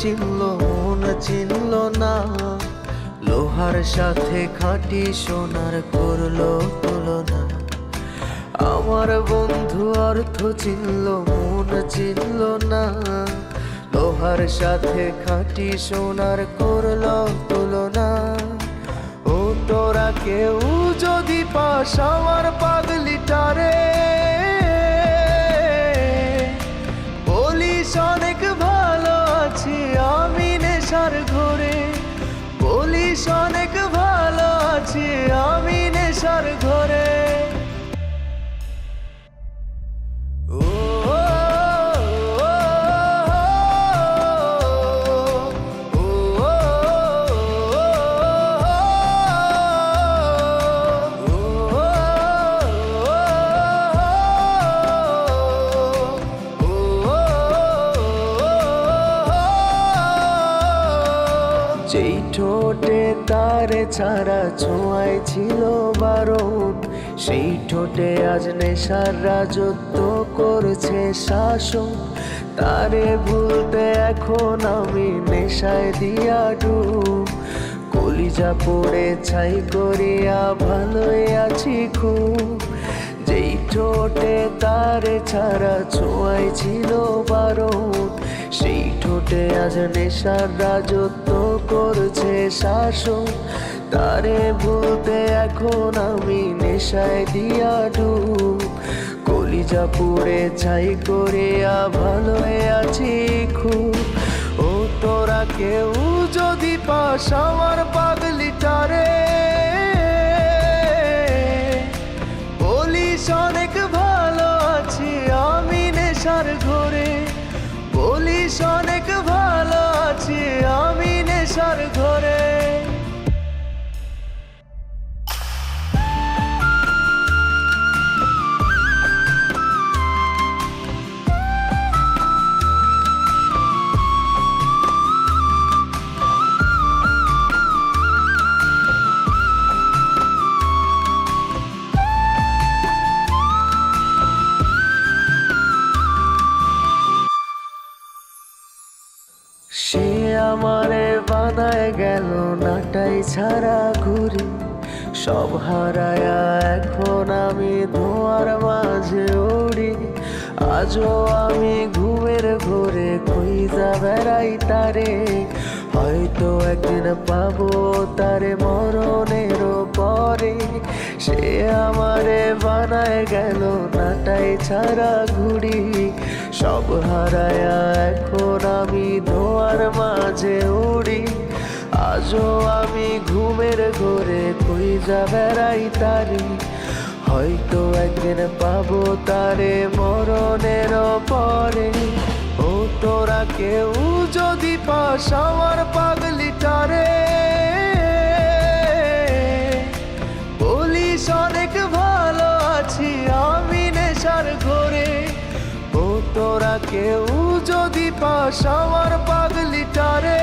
চিনল মন চিনল না, লোহার সাথে খাঁটি সোনার করলো তুলনা। আমার বন্ধু অর্থ চিনল মন চিনল না, লোহার সাথে খাঁটি সোনার করলো তুলনা। ও তোরা কেউ যদি পাস আমার পাগলিটারে, বলিস অনেক ভালো আছি আমি নেশার ঘরে, বলিস অনেক ভালো আছি আমি নেশার ঘরে। যেই ঠোঁটে তারে ছাড়া ছোঁয়ায় ছিল বারণ, সেই ঠোঁটে আজ নেশার রাজত্ব করছে শাসন। তারে ভুলতে এখন আমি নেশায় দিয়া ডুব, কলিজা পড়ে ছাই করিয়া ভালোই আছি খুব। যেই ঠোঁটে তারে ছাড়া ছোঁয়ায় ছিল বারণ, সেই ঠোঁটে আজ নেশার রাজত্ব করছে শাসন। তারে ভুলতে এখন আমি নেশায় দিয়া ডুব, কলিজা পুড়ে ছাই করিয়া ভালোই আছি খুব। ও তোরা কেউ যদি পাস আমার পাগলিটারে, বলিস অনেক ভালো আছি আমি নেশার ঘরে, বলিস অনেক ভালো আছি আমি নেশার ঘরে। সে আমারে বানায় গেল নাটাই ছাড়া ঘুরি, সব হারায়া এখন আমি ধোঁয়ার মাঝে উড়ি। আজও আমি ঘুমের ঘোরে খুঁজা বেড়াই তারে, হয়তো একদিন পাবো তারে মরণেরও পরে। সে আমারে বানায় গেল নাটাই ছাড়া ঘুরি, সব হারায়া এখন আমি ধোঁয়ার মাঝে উড়ি। আজও আমি ঘুমের ঘোরে খুঁজা বেড়াই তারে, হয়তো একদিন পাবো তারে মরণের পরে। ও তোরা কেউ যদি পাস আমার পাগলিটারে, বলিস অনেক ভালো আছি আমি নেশার ঘরে। ও তোরা কেউ যদি পাস আমার পাগলিটারে,